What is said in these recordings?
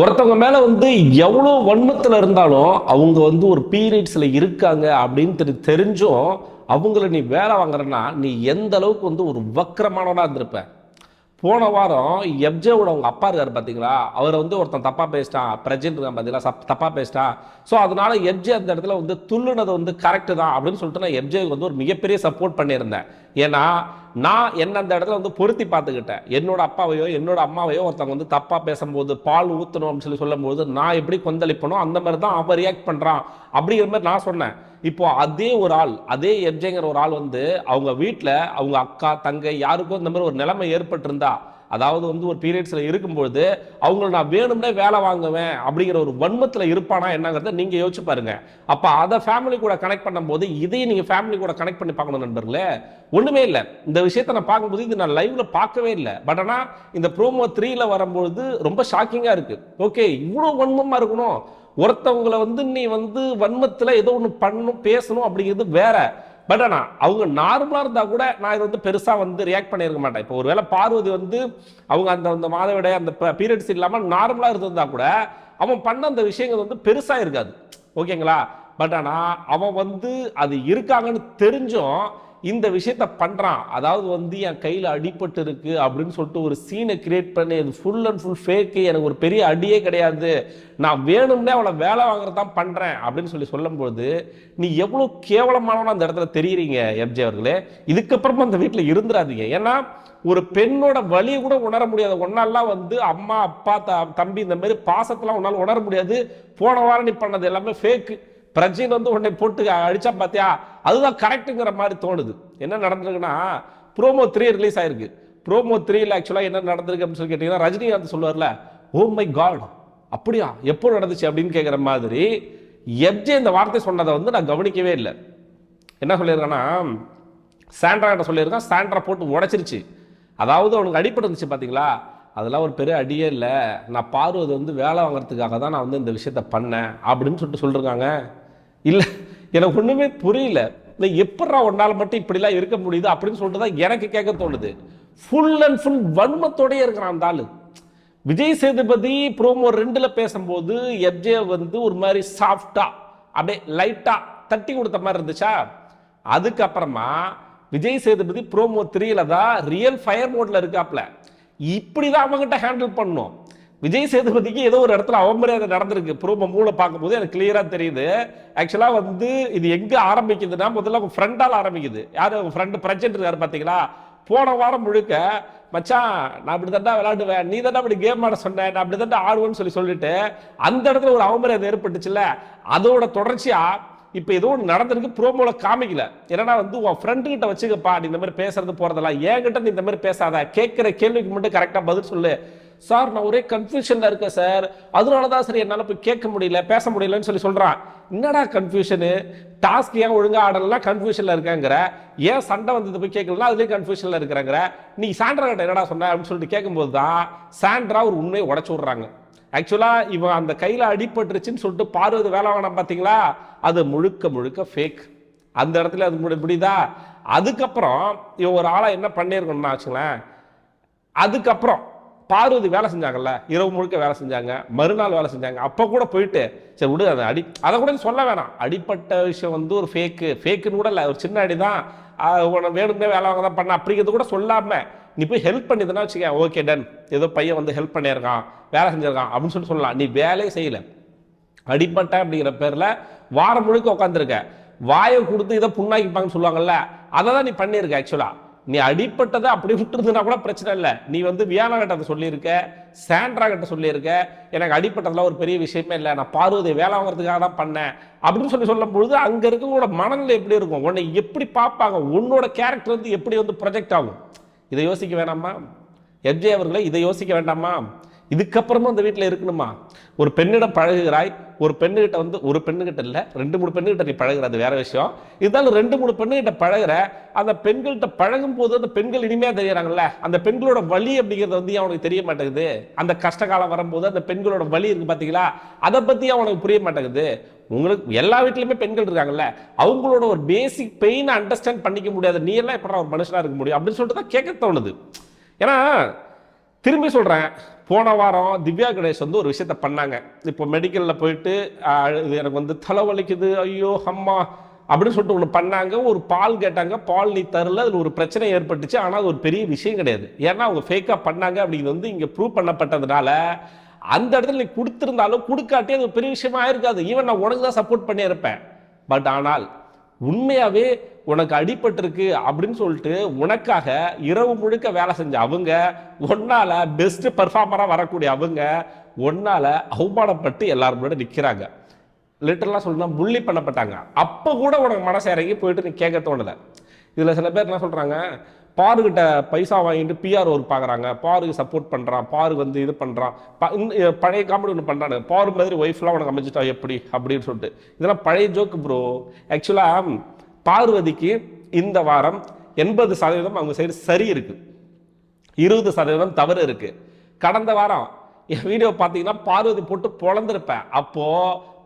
ஒருத்தவங்க மேல எவ்வளோ வன்மத்தில் இருந்தாலும் அவங்க ஒரு பீரியட்ஸ்ல இருக்காங்க அப்படின்னு தெரிஞ்சும் அவங்கள நீ வேலை வாங்குறன்னா நீ எந்த அளவுக்கு ஒரு வக்கரமானவனா இருந்திருப்ப. போன வாரம் எப்ஜேவோட அவங்க அப்பா இருக்காரு பார்த்தீங்களா, அவரை ஒருத்தன் தப்பா பேசிட்டான், பிரஜென்ட் இருக்கான் பார்த்தீங்களா, தப்பா பேசிட்டான். ஸோ அதனால எப்ஜே அந்த இடத்துல துள்ளுனது கரெக்டு தான் அப்படின்னு சொல்லிட்டு நான் எப்ஜேக்கு ஒரு மிகப்பெரிய சப்போர்ட் பண்ணியிருந்தேன். ஏன்னா நான் என்ன அந்த இடத்துல பொருத்தி பார்த்துக்கிட்டேன். என்னோட அப்பாவையோ என்னோட அம்மாவையோ ஒருத்தவங்க தப்பா பேசும்போது பால் ஊற்றணும் அப்படின்னு சொல்லும்போது நான் எப்படி கொந்தளிப்பனோ அந்த மாதிரி தான் அவன் ரியாக்ட் பண்றான் அப்படிங்கிற மாதிரி நான் சொன்னேன். இப்போ அதே ஒரு ஆள், அதே எப்ஜேங்கிற ஒரு ஆள் அவங்க வீட்டில் அவங்க அக்கா தங்கை யாருக்கும் இந்த மாதிரி ஒரு நிலைமை ஏற்பட்டிருந்தா, அதாவது ஒரு பீரியட்ஸ்ல இருக்கும்போது அவங்கள நான் வேணும்னே வேலை வாங்குவேன் அப்படிங்கிற ஒரு வன்மத்தில் இருப்பானா என்னங்கிறத நீங்க யோசிச்சு பாருங்க. அப்ப அதை ஃபேமிலி கூட கனெக்ட் பண்ணும்போது இதையும் நீங்க ஃபேமிலி கூட கனெக்ட் பண்ணி பார்க்கணும் நண்பர்களே. ஒண்ணுமே இல்லை, இந்த விஷயத்தை நான் பார்க்கும்போது இது நான் லைவ்ல பார்க்கவே இல்லை. பட் ஆனால் இந்த ப்ரோமோ 3ல வரும்போது ரொம்ப ஷாக்கிங்கா இருக்கு. ஓகே, இவ்வளோ வன்மமா இருக்கணும், ஒருத்தவங்களை நீ வன்மத்தில் ஏதோ ஒன்று பண்ணணும் பேசணும் அப்படிங்கிறது வேற. பட் ஆனால் அவங்க நார்மலாக இருந்தால் கூட நான் இதை பெருசாக ரியாக்ட் பண்ணியிருக்க மாட்டேன். இப்போ ஒருவேளை பார்வதி அவங்க அந்த மாதவிட அந்த பீரியட்ஸ் இல்லாமல் நார்மலாக இருந்திருந்தா கூட அவன் பண்ண அந்த விஷயங்கள் பெருசாக இருக்காது. ஓகேங்களா? பட் ஆனால் அவன் அது இருக்காங்கன்னு தெரிஞ்சும் இந்த விஷயத்த பண்றான். அதாவது என் கையில் அடிபட்டு இருக்கு அப்படின்னு சொல்லிட்டு ஒரு சீனை கிரியேட் பண்ணி அது ஃபுல் அண்ட் ஃபுல் ஃபேக்கு, எனக்கு ஒரு பெரிய அடியே கிடையாது, நான் வேணும்னே அவளை வேலை வாங்குறதான் பண்றேன் அப்படின்னு சொல்லும்போது நீ எவ்வளவு கேவலமானவனா அந்த இடத்துல தெரியுறீங்க எப்ஜே அவர்களே. இதுக்கப்புறமா அந்த வீட்டில் இருந்துடாதீங்க. ஏன்னா ஒரு பெண்ணோட வலியை கூட உணர முடியாது ஒன்னாலாம் அம்மா அப்பா தம்பி இந்த மாதிரி பாசத்தெல்லாம் உன்னால உணர முடியாது. போன வாரம் நீ பண்ணது எல்லாமே ஃபேக்கு. பிரஜின் உன்னை போட்டு அடிச்சா பாத்தியா, அதுதான் கரெக்டுங்கிற மாதிரி தோணுது. என்ன நடந்திருக்குன்னா, ப்ரோமோ 3 ரிலீஸ் ஆயிருக்கு. ப்ரோமோ 3ல ஆக்சுவலா என்ன நடந்திருக்கு அப்படின்னு சொல்லி கேட்டீங்கன்னா, ரஜினிகாந்த் சொல்லுவார்ல, ஓ மை காட் அப்படியா எப்போ நடந்துச்சு அப்படின்னு கேட்குற மாதிரி எப்ஜே இந்த வார்த்தை சொன்னதை நான் கவனிக்கவே இல்லை. என்ன சொல்லியிருக்கான்னா, சாண்ட்ரா கிட்ட சொல்லியிருக்கான், சாண்ட்ரா போட்டு உடைச்சிருச்சு. அதாவது அவனுக்கு அடிப்பட்டு இருந்துச்சு பார்த்தீங்களா, அதெல்லாம் ஒரு பெரிய அடியே இல்லை, நான் பார்வதி வேலை வாங்குறதுக்காக தான் நான் இந்த விஷயத்த பண்ணேன் அப்படின்னு சொல்லிருக்காங்க. இல்லை, எனக்கு ஒன்றுமே புரியல. இல்லை, எப்படா ஒன்றால் மட்டும் இப்படிலாம் இருக்க முடியுது அப்படின்னு சொல்லிட்டு தான் எனக்கு கேட்க தோணுது. ஃபுல் அண்ட் ஃபுல் வன்மத்தோடய இருக்கிறான் அந்த ஆளு. விஜய் சேதுபதி ப்ரோமோ 2ல பேசும்போது எப்ஜே ஒரு மாதிரி சாஃப்டா அப்படியே லைட்டா தட்டி கொடுத்த மாதிரி இருந்துச்சா. அதுக்கப்புறமா விஜய் சேதுபதி ப்ரோமோ 3ல தான் ரியல் ஃபயர் மோட்ல இருக்காப்ல. இப்படிதான் அவங்ககிட்ட ஹேண்டில் பண்ணும். விஜய் சேதுபதிக்கு ஏதோ ஒரு இடத்துல அவமரியாதை நடந்திருக்கு. ப்ரோமோ 3 பார்க்கும்போது எனக்கு கிளியரா தெரியுது. ஆக்சுவலா இது எங்க ஆரம்பிக்குதுன்னா, முதல்ல அவங்க ஃப்ரெண்டால ஆரம்பிக்குது. யாரு அவங்க ஃப்ரெண்டு பிரஜென்ட் இருக்காரு பாத்தீங்களா, போன வாரம் முழுக்க மச்சான் நான் அப்படி தாண்டா விளையாடுவேன், நீ தாண்டா அப்படி கேம் ஆட சொன்ன, நான் அப்படி தாண்டா ஆடுவேன்னு சொல்லிட்டு அந்த இடத்துல ஒரு அவமரியாதை ஏற்பட்டுச்சுல்ல, அதோட தொடர்ச்சியா இப்ப ஏதோ ஒன்று நடந்திருக்கு. ப்ரோமோல காமிக்கல. ஏன்னா உன் ஃப்ரெண்டு கிட்ட வச்சுக்கப்பா, நீ இந்த மாதிரி பேசுறது போறதெல்லாம் என்கிட்ட நீ இந்த மாதிரி பேசாத, கேட்கிற கேள்விக்கு மட்டும் கரெக்டா பதில் சொல்லு. சார் நான் ஒரே கன்ஃபியூஷன்ல இருக்கேன் சார், அதனாலதான் சரி என்னால போய் கேட்க முடியல பேச முடியலன்னு சொல்றான். என்னடா கன்ஃபியூஷனு, டாஸ்க் ஏன் ஒழுங்கா ஆடலாம் கன்ஃபியூஷன்ல இருக்காங்கிற, ஏன் சண்டை போய் கேட்கலாம் அதுலயே கன்ஃபியூஷன்ல இருக்கிறாங்கிற, நீ சாண்ட்ரா கிட்ட என்னடா சொன்ன அப்படின்னு சொல்லிட்டு கேட்கும்போது தான் சாண்ட்ரா ஒரு உண்மையை உடைச்சு விடுறாங்க. ஆக்சுவலா இவன் அந்த கையில அடிபட்டுருச்சுன்னு சொல்லிட்டு பார்வதி வேலை வாங்கினா பாத்தீங்களா, அது முழுக்க முழுக்க ஃபேக். அந்த இடத்துல அது முடியுதா. அதுக்கப்புறம் இவன் ஒரு ஆளா என்ன பண்ணிருக்கணும்னா வச்சுங்களேன், அதுக்கப்புறம் பார்வதி வேலை செஞ்சாங்கல்ல, இரவு முழுக்க வேலை செஞ்சாங்க, மறுநாள் வேலை செஞ்சாங்க, அப்ப கூட போயிட்டு சரி விடு அதை கூட சொல்ல வேணாம், அடிப்பட்ட விஷயம் ஒரு ஃபேக்குன்னு கூட இல்லை, ஒரு சின்ன அடிதான், வேணும்னே வேலை வாங்க தான் பண்ண அப்படிங்கிறது கூட சொல்லாம நீ போய் ஹெல்ப் பண்ணிதுன்னா வச்சுக்க, ஓகே டன், ஏதோ பையன் ஹெல்ப் பண்ணியிருக்கான் வேலை செஞ்சிருக்கான் அப்படின்னு சொல்லலாம். நீ வேலையே செய்யல, அடிப்பட்ட அப்படிங்கிற பேர்ல வாரம் முழுக்க உட்காந்துருக்க, வாயை கொடுத்து இதை புண்ணாக்கிப்பாங்கன்னு சொல்லுவாங்கல்ல, அதை தான் நீ பண்ணியிருக்க. ஆக்சுவலா நீ அடிப்பட்டதை அப்படி விட்டுருந்தா கூட பிரச்சனை இல்லை. நீ வியானா கிட்ட சொல்லியிருக்க, சாண்ட்ரா கிட்ட சொல்லியிருக்க, எனக்கு அடிப்பட்டதெல்லாம் ஒரு பெரிய விஷயமே இல்லை, நான் பார்வதி வேலை வாங்குறதுக்காக தான் பண்ணேன் அப்படின்னு சொல்லும் பொழுது அங்க இருக்கவங்களோட மனநிலை எப்படி இருக்கும், உன்னை எப்படி பார்ப்பாங்க, உன்னோட கேரக்டர் எப்படி ப்ரொஜெக்ட் ஆகும். இதை யோசிக்க வேண்டாமா எப்ஜே அவர்களே, இதை யோசிக்க வேண்டாமா? இதுக்கப்புறமும் அந்த வீட்டில் இருக்கணுமா? ஒரு பெண்ணிடம் பழகுகிறாய், ஒரு பெண்ணுகிட்ட ஒரு பெண்ணுகிட்ட இல்லை 2-3 பெண்ணுகிட்ட நீ பழகுறது வேற விஷயம். இருந்தாலும் 2-3 பெண்ணுகிட்ட பழகுற, அந்த பெண்கள்கிட்ட பழகும் போது அந்த பெண்கள் இனிமையா தெரியறாங்கல்ல, அந்த பெண்களோட வலி அப்படிங்கிறது அவனுக்கு தெரிய மாட்டேங்குது. அந்த கஷ்ட காலம் வரும்போது அந்த பெண்களோட வலி இருக்கு பாத்தீங்களா, அதை பத்தி அவனுக்கு புரிய மாட்டேங்குது. உங்களுக்கு எல்லா வீட்லயுமே பெண்கள் இருக்காங்கல்ல, அவங்களோட ஒரு பேசிக் பெயினை அண்டர்ஸ்டாண்ட் பண்ணிக்க முடியாது, நீ எல்லாம் எப்படி ஒரு மனுஷனா இருக்க முடியும் அப்படின்னு சொல்லிட்டு தான் கேட்க தோணுது. ஏன்னா திரும்பி சொல்றேன், போன வாரம் திவ்யா கணேஷ் வந்து ஒரு விஷயத்த பண்ணாங்க. இப்போ மெடிக்கலில் போயிட்டு இது எனக்கு வந்து தலைவலிக்குது, ஐயோ அம்மா அப்படின்னு சொல்லிட்டு ஒன்று பண்ணாங்க. ஒரு பால் கேட்டாங்க, பால் நீ தரல, அதில் ஒரு பிரச்சனை ஏற்பட்டுச்சு. ஆனால் அது ஒரு பெரிய விஷயம் கிடையாது. ஏன்னா அவங்க ஃபேக்காக பண்ணாங்க அப்படிங்கிறது வந்து இங்கே ப்ரூவ் பண்ணப்பட்டதுனால அந்த இடத்துல நீ கொடுத்துருந்தாலும் கொடுக்காட்டி அது ஒரு பெரிய விஷயமா இருக்காது. ஈவன் நான் உனக்கு தான் சப்போர்ட் பண்ணியிருப்பேன். பட் ஆனால் உண்மையாகவே உனக்கு அடிபட்டிருக்கு அப்படின்னு சொல்லிட்டு உனக்காக இரவு முழுக்க வேலை செஞ்ச அவங்க, ஒன்னால பெஸ்ட் பெர்ஃபார்மராக வரக்கூடிய அவங்க ஒன்னால அவமானப்பட்டு எல்லாரும் முன்னாடி நிற்கிறாங்க. லிட்டரலாக சொல்லணும், புள்ளி பண்ணப்பட்டாங்க. அப்போ கூட உனக்கு மனசு இறங்கி போயிட்டு நீ கேட்க தோணலை. இதில் சில பேர் என்ன சொல்கிறாங்க, பாருகிட்ட பைசா வாங்கிட்டு பிஆர் ஒரு பார்க்குறாங்க, பாருக்கு சப்போர்ட் பண்ணுறான், பாரு வந்து இது பண்ணுறான், பழைய காமெடி ஒன்று பண்ணுறாங்க, பாரு மாதிரி ஒய்ஃப்லாம் உனக்கு அமைச்சிட்டா எப்படி அப்படின்னு சொல்லிட்டு. இதெல்லாம் பழைய ஜோக்கு ப்ரோ. ஆக்சுவலாக பார்வதிக்கு இந்த வாரம் 80% அவங்க சைடு சரி இருக்கு, 20% தவறு இருக்கு. கடந்த வாரம் என் வீடியோ பார்த்தீங்கன்னா பார்வதி போட்டு பொழந்திருப்பேன். அப்போ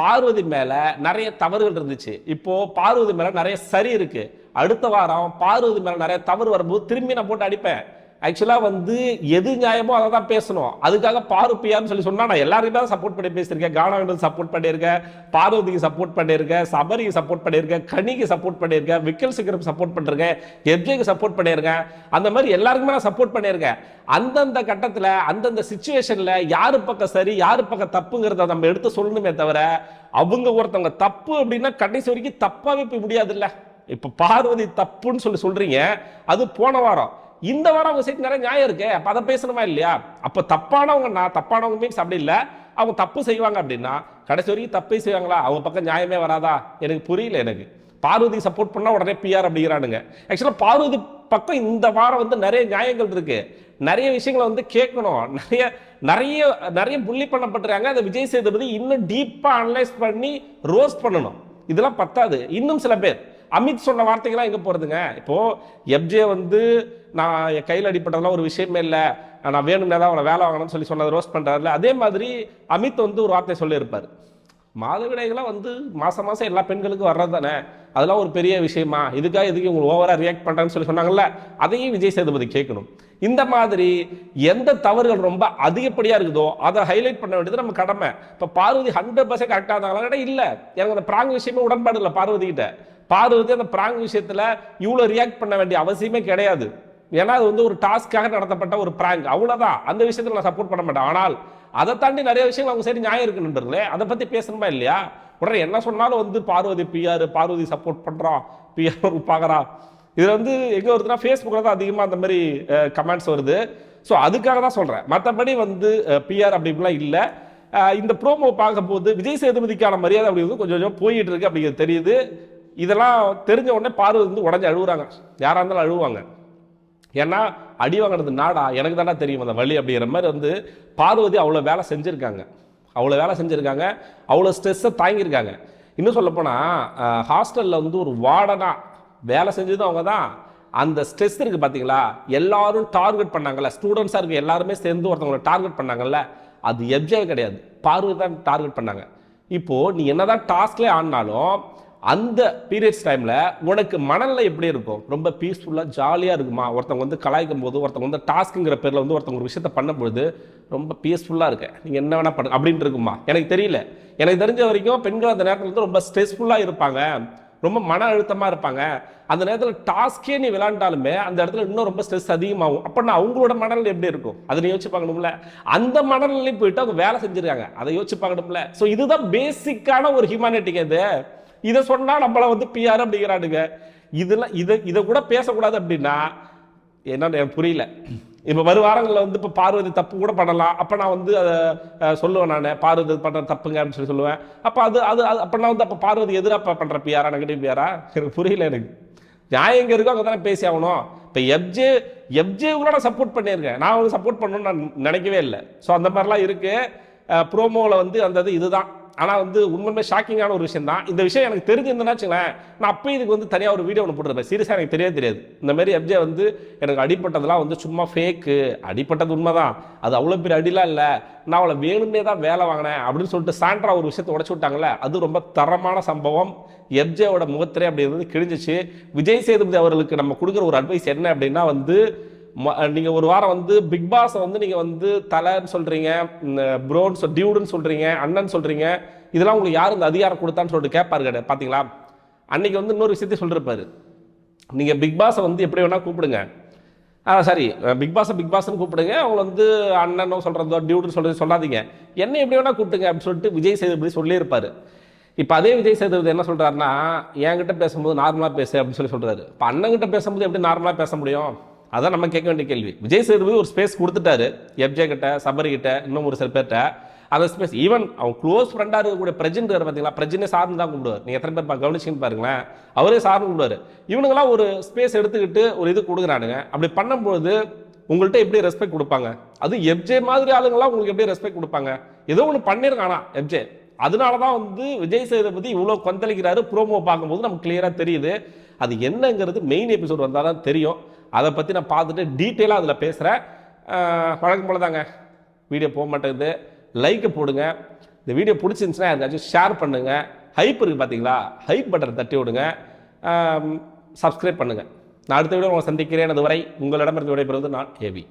பார்வதி மேல நிறைய தவறுகள் இருந்துச்சு. இப்போ பார்வதி மேல நிறைய சரி இருக்கு. அடுத்த வாரம் பார்வதி மேல நிறைய தவறு வரும்போது திரும்பி நான் போட்டு அடிப்பேன். ஆக்சுவலா வந்து எது நியாயமோ அதை தான் பேசணும். அதுக்காக பாரு பியான்னு சொல்லி சொன்னா நான் எல்லாருக்குமே தான் சப்போர்ட் பண்ணி பேசியிருக்கேன். கானாவிற்கு சப்போர்ட் பண்ணியிருக்கேன், பார்வதிக்கு சப்போர்ட் பண்ணியிருக்கேன், சபரிக்கு சப்போர்ட் பண்ணியிருக்கேன், கனிக்கு சப்போர்ட் பண்ணியிருக்கேன், விக்கல் சிக்கரம் சப்போர்ட் பண்ணிருக்கேன், எப்ஜேக்கு சப்போர்ட் பண்ணியிருக்கேன். அந்த மாதிரி எல்லாருக்குமே நான் சப்போர்ட் பண்ணியிருக்கேன். அந்தந்த கட்டத்தில் அந்தந்த சிச்சுவேஷன்ல யாரு பக்கம் சரி யாரு பக்கம் தப்புங்கிறத நம்ம எடுத்து சொல்லணுமே தவிர, அவங்க ஒருத்தவங்க தப்பு அப்படின்னா கடைசி வரைக்கும் தப்பாவே போய் முடியாது இல்ல. இப்ப பார்வதி தப்புன்னு சொல்லி சொல்றீங்க, அது போன வாரம். இந்த வாரம் அவங்க சைடு நிறைய நியாயம் இருக்கு. அப்ப அதை பேசணுமா இல்லையா? அப்ப தப்பானவங்க, நான் தப்பானவங்க மீன்ஸ் அப்படி இல்லை, அவங்க தப்பு செய்வாங்க அப்படின்னா கடைசி வரைக்கும் தப்பே செய்வாங்களா? அவங்க பக்கம் நியாயமே வராதா? எனக்கு புரியல. எனக்கு பார்வதி சப்போர்ட் பண்ணா உடனே பிஆர் அப்படிங்கிறானுங்க. ஆக்சுவலா பார்வதி பக்கம் இந்த வாரம் வந்து நிறைய நியாயங்கள் இருக்கு, நிறைய விஷயங்களை வந்து கேட்கணும், நிறைய நிறைய நிறைய புள்ளி பண்ணப்பட்டிருக்காங்க. அதை விஜய் சேதுபதி இன்னும் டீப்பா அனலைஸ் பண்ணி ரோஸ்ட் பண்ணணும். இதெல்லாம் பத்தாது. இன்னும் சில பேர் அமித் சொன்ன வார்த்தைகள்லாம் எங்க போறதுங்க? இப்போ எப்ஜே வந்து நான் என் கையில் அடிப்பட்டதெல்லாம் ஒரு விஷயமே இல்லை, நான் வேணும்னே தான் அவனை வேலை வாங்கணும்னு சொல்லி சொன்னதை ரோஸ்ட் பண்றாருல. அதே மாதிரி அமித் வந்து ஒரு வார்த்தை சொல்லியிருப்பார், மாதவிடாய்களாம் வந்து மாசம் மாசம் எல்லா பெண்களுக்கும் வர்றது தானே, அதெல்லாம் ஒரு பெரிய விஷயமா, இதுக்காக இதுக்கு உங்களுக்கு ஓவரா ரியாக்ட் பண்றேன்னு சொல்லி சொன்னாங்கல்ல. அதையும் விஜய் சேதுபதி கேட்கணும். இந்த மாதிரி எந்த தவறுகள் ரொம்ப அதிகப்படியா இருக்குதோ அதை ஹைலைட் பண்ண வேண்டியது நம்ம கடமை. இப்ப பார்வதி 100% கரெக்டா இருந்தாங்களா? இல்ல. எனக்கு அந்த பிராங்க் விஷயமே உடன்பாடு இல்லை பார்வதி கிட்ட. பார்வதி அந்த பிராங்க் விஷயத்துல இவ்வளவு ரியாக்ட் பண்ண வேண்டிய அவசியமே கிடையாது. ஏன்னா அது வந்து ஒரு டாஸ்க்காக நடத்தப்பட்ட ஒரு பிராங்க், அவ்வளவுதான். அந்த விஷயத்துல நான் சப்போர்ட் பண்ண மாட்டேன். ஆனால் அதை தாண்டி நிறைய விஷயங்கள் அவங்க சரி நியாயம் இருக்கு நண்பர்களே. அதை பத்தி பேசணுமா இல்லையா? உடனே என்ன சொன்னாலும் வந்து பார்வதி பிஆர், பார்வதி சப்போர்ட் பண்றான், பிஆர் பாக்குறா. இதுல வந்து எங்க வருதுன்னா ஃபேஸ்புக்ல தான் அதிகமா அந்த மாதிரி கமெண்ட்ஸ் வருது. ஸோ அதுக்காக தான் சொல்றேன். மற்றபடி வந்து பிஆர் அப்படிலாம் இல்லை. இந்த ப்ரோமோ பார்க்கும் போது விஜய் சேதுபதிக்கான மரியாதை அப்படிங்கிறது கொஞ்சம் கொஞ்சம் போயிட்டு இருக்கு அப்படிங்கிறது தெரியுது. இதெல்லாம் தெரிஞ்ச உடனே பார்வதி வந்து உடஞ்சி அழுகுறாங்க. யாரா இருந்தாலும் அழுவாங்க. ஏன்னா அடி வாங்கினது நாடா, எனக்கு தானே தெரியும் அந்த வழி அப்படிங்கிற மாதிரி வந்து பார்வதி அவ்வளோ வேலை செஞ்சுருக்காங்க, அவ்வளோ ஸ்ட்ரெஸ்ஸை தாங்கியிருக்காங்க. இன்னும் சொல்லப்போனால் ஹாஸ்டலில் வந்து ஒரு வார்டனா வேலை செஞ்சது அவங்க தான். அந்த ஸ்ட்ரெஸ் இருக்குது பார்த்தீங்களா, எல்லாரும் டார்கெட் பண்ணாங்கல்ல, ஸ்டூடெண்ட்ஸாக இருக்க எல்லாருமே சேர்ந்து ஒருத்தவங்களை டார்கெட் பண்ணாங்கல்ல, அது எப்ஜே கிடையாது, பார்வதி தான் டார்கெட் பண்ணாங்க. இப்போது நீ என்னதான் டாஸ்க்லேயே ஆனாலும் அந்த பீரியட்ஸ் டைமில் உனக்கு மனநிலை எப்படி இருக்கும்? ரொம்ப பீஸ்ஃபுல்லாக ஜாலியாக இருக்குமா? ஒருத்தவங்க வந்து கலாய்க்கும் போது, ஒருத்தவங்க வந்து டாஸ்க்குங்கிற பேரில் வந்து ஒருத்தவங்க ஒரு விஷயத்தை பண்ணும்போது ரொம்ப பீஸ்ஃபுல்லாக இருக்கு, நீங்கள் என்ன வேணால் பண்ணு அப்படின்ட்டு இருக்குமா? எனக்கு தெரியல. எனக்கு தெரிஞ்ச வரைக்கும் பெண்கள் அந்த நேரத்தில் வந்து ரொம்ப ஸ்ட்ரெஸ்ஃபுல்லாக இருப்பாங்க, ரொம்ப மன அழுத்தமாக இருப்பாங்க. அந்த நேரத்தில் டாஸ்கே நீ விளையாண்டாலுமே அந்த இடத்துல இன்னும் ரொம்ப ஸ்ட்ரெஸ் அதிகமாகும். அப்படின்னா அவங்களோட மனநிலை எப்படி இருக்கும்? அதை நீ யோசிச்சு பார்க்கணும்ல. அந்த மனநிலையும் போயிட்டு அவங்க வேலை செஞ்சிருக்காங்க, அதை யோசிச்சு பார்க்கணும்ல. ஸோ இதுதான் பேசிக்கான ஒரு ஹியூமனிட்டிக்கு. இது இதை சொன்னா நம்மள வந்து பிஆர் அப்படிங்கிறானுங்க. இதெல்லாம் இதை கூட பேசக்கூடாது அப்படின்னா என்னன்னு எனக்கு புரியல. இப்போ வரும் வாரங்களில் வந்து இப்போ பார்வதி தப்பு கூட பண்ணலாம். அப்போ நான் வந்து அதை சொல்லுவேன், நான் பார்வதி பண்ணுற தப்புங்க அப்படின்னு சொல்லி சொல்லுவேன். அப்போ அது அது அப்போ நான் வந்து அப்போ பார்வதி எதிராக பண்ணுற பிஆரா, நெகட்டிவ் பிஆரா? எனக்கு புரியல. எனக்கு நியாயம் எங்கே இருக்கோ அங்கே தானே பேசி ஆகணும். இப்போ எப்ஜே கூட நான் சப்போர்ட் பண்ணியிருக்கேன், நான் வந்து சப்போர்ட் பண்ணணும்னு நான் நினைக்கவே இல்லை. ஸோ அந்த மாதிரிலாம் இருக்குது ப்ரோமோவில் வந்து அந்த இதுதான். ஆனால் வந்து உண்மையுமே ஷாக்கிங்கான ஒரு விஷயம் தான். இந்த விஷயம் எனக்கு தெரிஞ்சிருந்தேன்னா வச்சுங்களேன், நான் அப்போ இதுக்கு வந்து தனியாக ஒரு வீடியோ ஒன்று போட்டுருப்பேன். சீரியஸாக எனக்கு தெரியாது. இந்த மாதிரி எப்ஜே வந்து எனக்கு அடிப்பட்டதெல்லாம் வந்து சும்மா ஃபேக்கு, அடிப்பட்டது உண்மை தான், அது அவ்வளோ பெரிய அடிலாம் இல்லை, நான் அவளை வேணும்னே தான் வேலை வாங்கினேன் அப்படின்னு சொல்லிட்டு சாண்ட்ரா ஒரு விஷயத்தை உடச்சு விட்டாங்களே, அது ரொம்ப தரமான சம்பவம். எப்ஜேவோட முகத்திலே அப்படி இருந்து கிழிஞ்சிச்சு. விஜய் சேதுபதி அவர்களுக்கு நம்ம கொடுக்குற ஒரு அட்வைஸ் என்ன அப்படின்னா வந்து நீங்கள் ஒரு வாரம் வந்து பிக் பாஸை வந்து நீங்கள் வந்து தலைன்னு சொல்கிறீங்க, ப்ரோன்னு டியூடுன்னு சொல்கிறீங்க, அண்ணன் சொல்கிறீங்க, இதெல்லாம் உங்களுக்கு யார் இந்த அதிகாரம் கொடுத்தான்னு சொல்லிட்டு கேட்பாரு கிடையாது. பார்த்தீங்களா, அன்றைக்கி வந்து இன்னொரு விஷயத்தையும் சொல்லியிருப்பாரு, நீங்கள் பிக் பாஸை வந்து எப்படி வேணால் கூப்பிடுங்க, சாரி பிக் பாஸ்ன்னு கூப்பிடுங்க, அவங்க வந்து அண்ணனும் சொல்கிறதோ டியூடுன்னு சொல்கிறது சொல்லாதீங்க, என்ன எப்படி வேணால் கூப்பிட்டுங்க அப்படின்னு சொல்லிட்டு விஜய் சேதுபதி சொல்லியிருப்பார். இப்போ அதே விஜய் சேதுபதி என்ன சொல்கிறாருன்னா, என்கிட்ட பேசும்போது நார்மலாக பேசு அப்படின்னு சொல்கிறாரு. இப்போ அண்ணங்கிட்ட பேசும்போது எப்படி நார்மலாக பேச முடியும்? அதான் நம்ம கேட்க வேண்டிய கேள்வி. விஜய் சேதுபதி ஒரு ஸ்பேஸ் கொடுத்துட்டாரு, எஃப்ஜே கிட்ட, சபரி கிட்ட, இன்னும் ஒரு சில பேர்கிட்ட அந்த ஸ்பேஸ். ஈவன் அவங்க க்ளோஸ் ஃப்ரெண்டாக இருக்கக்கூடிய பிரஜின் பார்த்தீங்களா, பிரஜினே சார்னு தான் கூப்பிடுவார். நீங்கள் எத்தனை பேர் கவனிச்சின்னு பாருங்களேன், அவரே சார்னு கூப்பிடுவார். இவனுங்களாம் ஒரு ஸ்பேஸ் எடுத்துக்கிட்டு ஒரு இது கொடுக்குறானுங்க. அப்படி பண்ணும்போது உங்கள்கிட்ட எப்படி ரெஸ்பெக்ட் கொடுப்பாங்க? அது எஃப்ஜே மாதிரி ஆளுங்களாம் உங்களுக்கு எப்படி ரெஸ்பெக்ட் கொடுப்பாங்க? ஏதோ ஒன்று பண்ணியிருக்கானா எஃப்ஜே, அதனால தான் வந்து விஜய் சேதுபதி இவ்வளோ கொந்தளிக்கிறாரு. ப்ரோமோ பார்க்கும்போது நமக்கு கிளியராக தெரியுது. அது என்னங்கிறது மெயின் எபிசோட் வந்தால் தான் தெரியும். அதை பற்றி நான் பார்த்துட்டு டீட்டெயிலாக அதில் பேசுகிறேன். வழக்கம் போல தாங்க, வீடியோ போக மாட்டேங்குது. லைக்கை போடுங்க. இந்த வீடியோ பிடிச்சிருந்துச்சுன்னா யாருக்காச்சும் ஷேர் பண்ணுங்கள். ஹைப் இருக்குது பார்த்தீங்களா, ஹைப் பட்டன் தட்டி விடுங்க. சப்ஸ்கிரைப் பண்ணுங்கள். நான் அடுத்த வீடியோ உங்களை சந்திக்கிறேன். அதுவரை உங்களிடமிருந்து விடைபெறுவது நான் ஏவி.